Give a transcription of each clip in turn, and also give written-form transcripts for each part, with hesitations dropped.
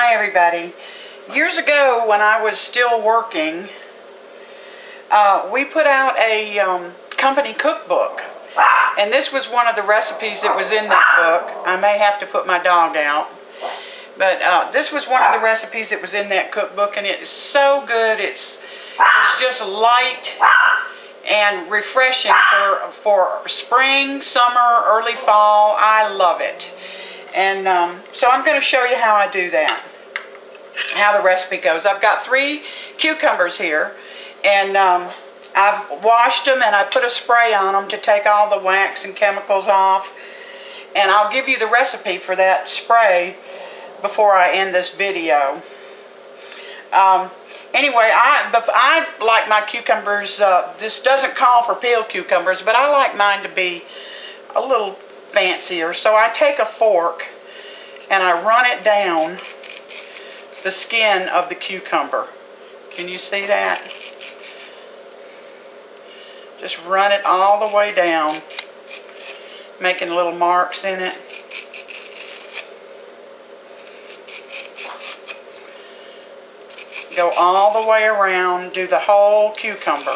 Hi everybody. Years ago when I was still working, we put out a company cookbook, and this was one of the recipes that was in that book. I may have to put my dog out, but this was one of the recipes that was in that cookbook, and it's so good. It's just light and refreshing for spring, summer, early fall. I love it. And so I'm going to show you how I do that, how the recipe goes. I've got 3 cucumbers here, and I've washed them and I put a spray on them to take all the wax and chemicals off. And I'll give you the recipe for that spray before I end this video. Anyway, I like my cucumbers, this doesn't call for peeled cucumbers, but I like mine to be a little fancier. So I take a fork and I run it down the skin of the cucumber. Can you see that? Just run it all the way down, making little marks in it. Go all the way around, do the whole cucumber.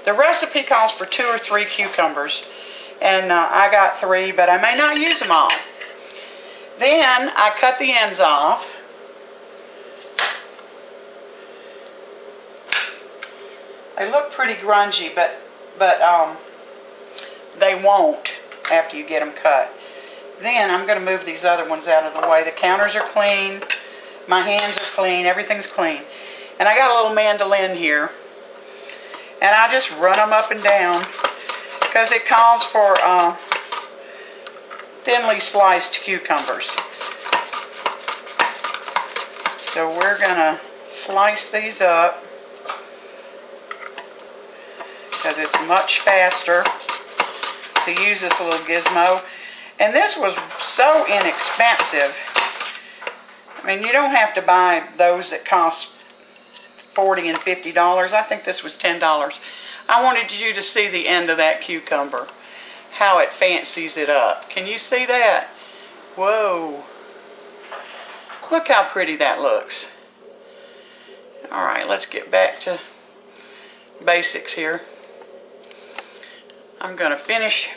The recipe calls for 2 or 3 cucumbers, and I got 3, but I may not use them all. Then I cut the ends off. They look pretty grungy, but they won't after you get them cut. Then I'm going to move these other ones out of the way. The counters are clean. My hands are clean. Everything's clean. And I got a little mandolin here. And I just run them up and down because it calls for thinly sliced cucumbers. So we're going to slice these up because it's much faster to use this little gizmo. And this was so inexpensive. I mean, you don't have to buy those that cost $40 and $50. I think this was $10. I wanted you to see the end of that cucumber, how it fancies it up. Can you see that? Whoa. Look how pretty that looks. Alright, let's get back to basics here. I'm going to finish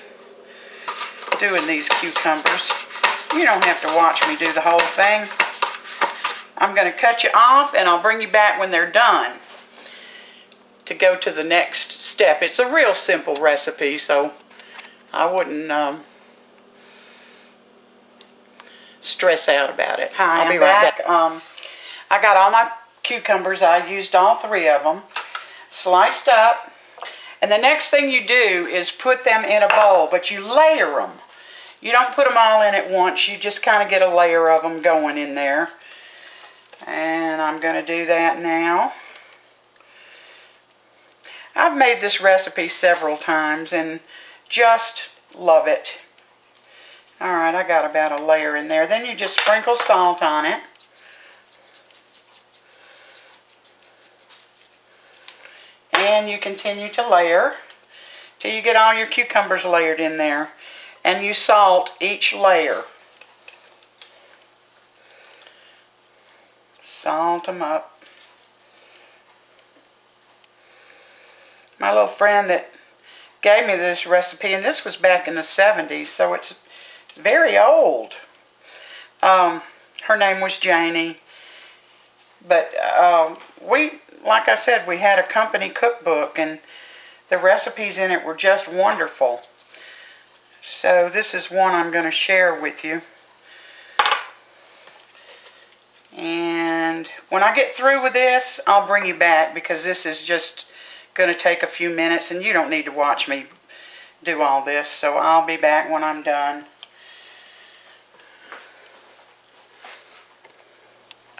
doing these cucumbers. You don't have to watch me do the whole thing. I'm going to cut you off and I'll bring you back when they're done to go to the next step. It's a real simple recipe, so I wouldn't stress out about it. Hi, I'll be right back. I got all my cucumbers. I used all 3 of them, sliced up. And the next thing you do is put them in a bowl, but you layer them. You don't put them all in at once. You just kind of get a layer of them going in there. And I'm going to do that now. I've made this recipe several times and just love it. Alright, I got about a layer in there. Then you just sprinkle salt on it. And you continue to layer till you get all your cucumbers layered in there. And you salt each layer. Salt them up. My little friend that gave me this recipe, and this was back in the 70s, so it's very old. Her name was Janie. But like I said, we had a company cookbook, and the recipes in it were just wonderful. So this is one I'm going to share with you. And when I get through with this, I'll bring you back because this is just going to take a few minutes and you don't need to watch me do all this. So I'll be back when I'm done.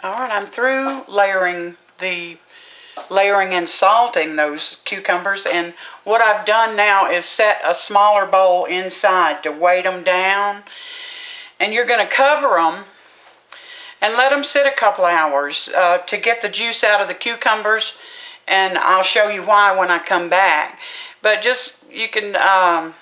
Alright, I'm through layering and salting those cucumbers, and what I've done now is set a smaller bowl inside to weight them down. And you're going to cover them and let them sit a couple hours to get the juice out of the cucumbers, and I'll show you why when I come back. But just, you can, I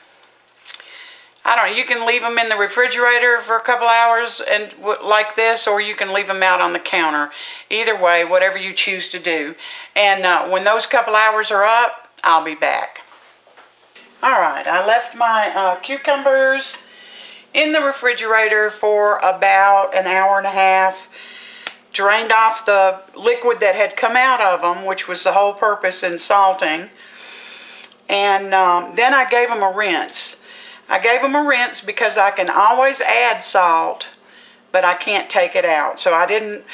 don't You can leave them in the refrigerator for a couple hours and like this, or you can leave them out on the counter. Either way, whatever you choose to do. And when those couple hours are up, I'll be back. Alright, I left my cucumbers in the refrigerator for about an hour and a half. Drained off the liquid that had come out of them, which was the whole purpose in salting. And then I gave them a rinse. I gave them a rinse because I can always add salt, but I can't take it out. So I didn't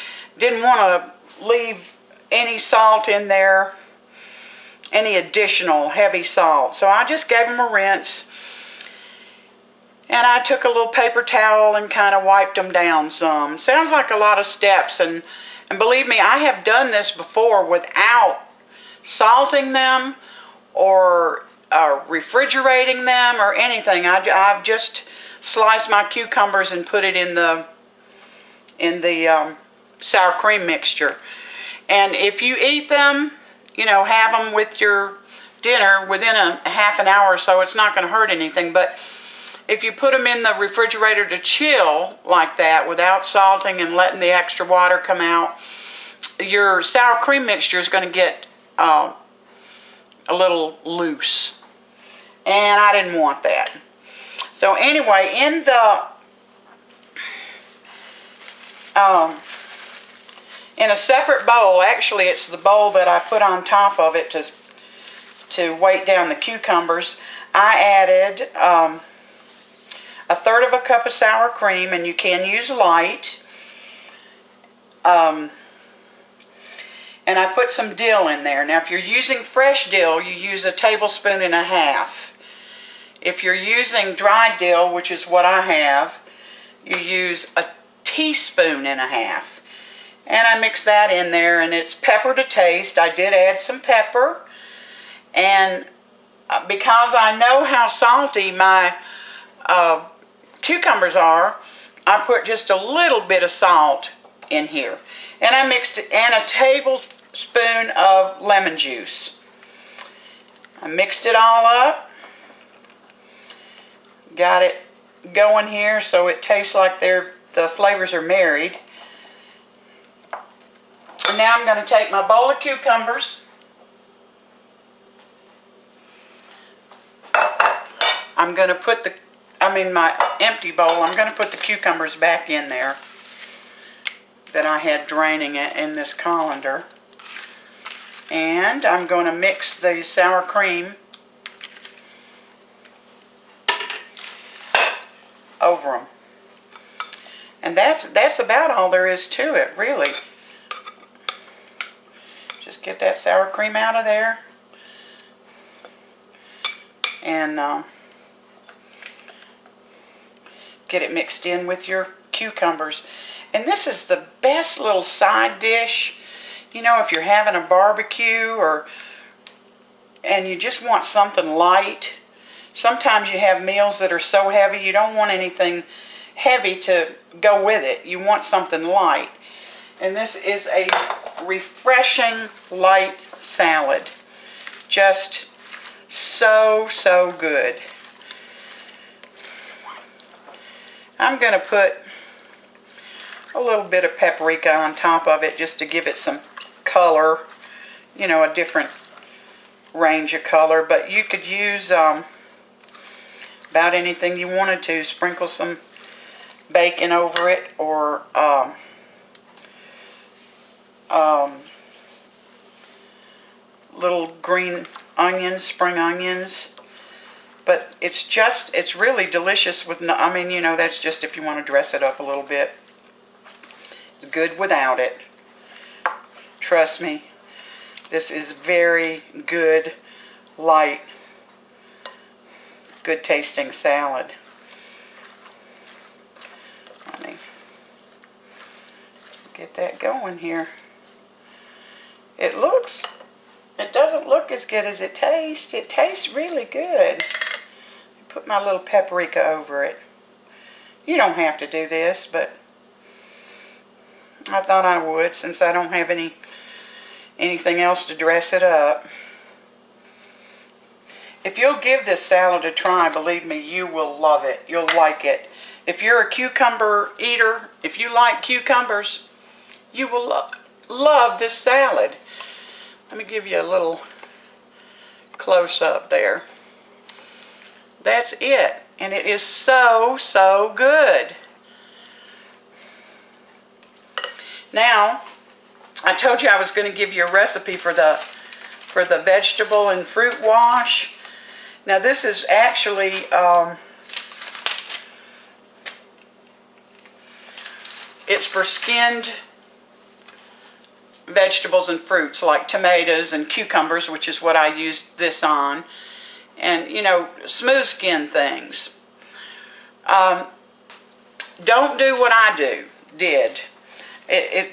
want to leave any salt in there, any additional heavy salt. So I just gave them a rinse. And I took a little paper towel and kind of wiped them down some. Sounds like a lot of steps, and believe me, I have done this before without salting them or refrigerating them or anything. I've just sliced my cucumbers and put it in the sour cream mixture. And if you eat them, you know, have them with your dinner within a half an hour or so. It's not going to hurt anything. But if you put them in the refrigerator to chill like that without salting and letting the extra water come out, your sour cream mixture is going to get a little loose. And I didn't want that. So anyway, in a separate bowl, actually it's the bowl that I put on top of it to weight down the cucumbers, I added a third of a cup of sour cream, and you can use light. And I put some dill in there. Now if you're using fresh dill, you use 1.5 tablespoons. If you're using dried dill, which is what I have, you use 1.5 teaspoons. And I mix that in there, and it's pepper to taste. I did add some pepper, and because I know how salty my cucumbers are, I put just a little bit of salt in here. And I mixed it, and 1 tablespoon of lemon juice. I mixed it all up. Got it going here so it tastes like the flavors are married. And now I'm going to take my bowl of cucumbers. I'm going to put my empty bowl, I'm going to put the cucumbers back in there that I had draining it in this colander. And I'm going to mix the sour cream over them. And that's about all there is to it, really. Just get that sour cream out of there. And get it mixed in with your cucumbers. And this is the best little side dish. You know, if you're having a barbecue and you just want something light. Sometimes you have meals that are so heavy you don't want anything heavy to go with it. You want something light. And this is a refreshing light salad. Just so good. I'm going to put a little bit of paprika on top of it just to give it some color, you know, a different range of color. But you could use about anything you wanted to. Sprinkle some bacon over it, or little green onions, spring onions. But it's really delicious with, I mean, you know, that's just if you want to dress it up a little bit. It's good without it. Trust me, this is very good, light, good tasting salad. Let me get that going here. It doesn't look as good as it tastes. It tastes really good. Put my little paprika over it. You don't have to do this, but I thought I would since I don't have anything else to dress it up. If you'll give this salad a try, believe me, you will love it. You'll like it. If you're a cucumber eater, if you like cucumbers, you will love this salad. Let me give you a little close-up there. That's it. And it is so, so good. Now, I told you I was going to give you a recipe for the vegetable and fruit wash. Now this is actually it's for skinned vegetables and fruits like tomatoes and cucumbers, which is what I used this on, and you know, smooth skin things. Don't do what I did.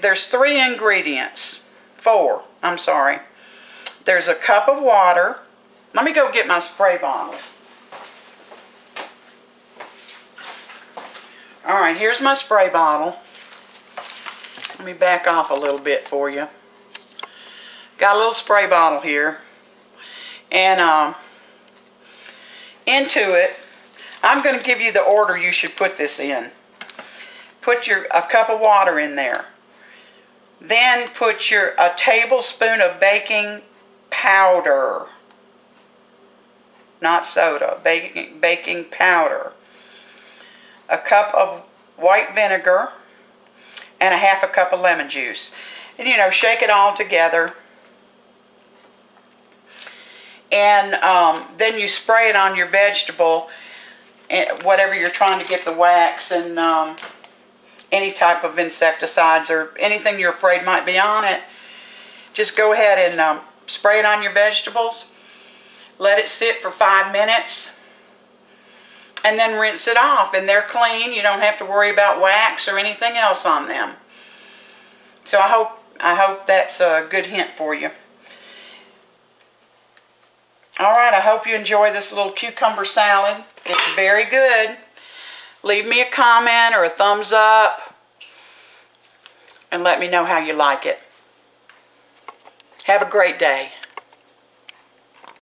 There's 3 ingredients. 4, I'm sorry. There's a cup of water. Let me go get my spray bottle. Alright, here's my spray bottle. Let me back off a little bit for you. Got a little spray bottle here. And into it, I'm going to give you the order you should put this in. Put a cup of water in there. Then put a tablespoon of baking powder. Not soda, baking powder. A cup of white vinegar and a half a cup of lemon juice. And you know, shake it all together. And then you spray it on your vegetable, whatever you're trying to get the wax and any type of insecticides or anything you're afraid might be on it. Just go ahead and spray it on your vegetables. Let it sit for 5 minutes. And then rinse it off. And they're clean. You don't have to worry about wax or anything else on them. So I hope that's a good hint for you. Alright, I hope you enjoy this little cucumber salad. It's very good. Leave me a comment or a thumbs up. And let me know how you like it. Have a great day.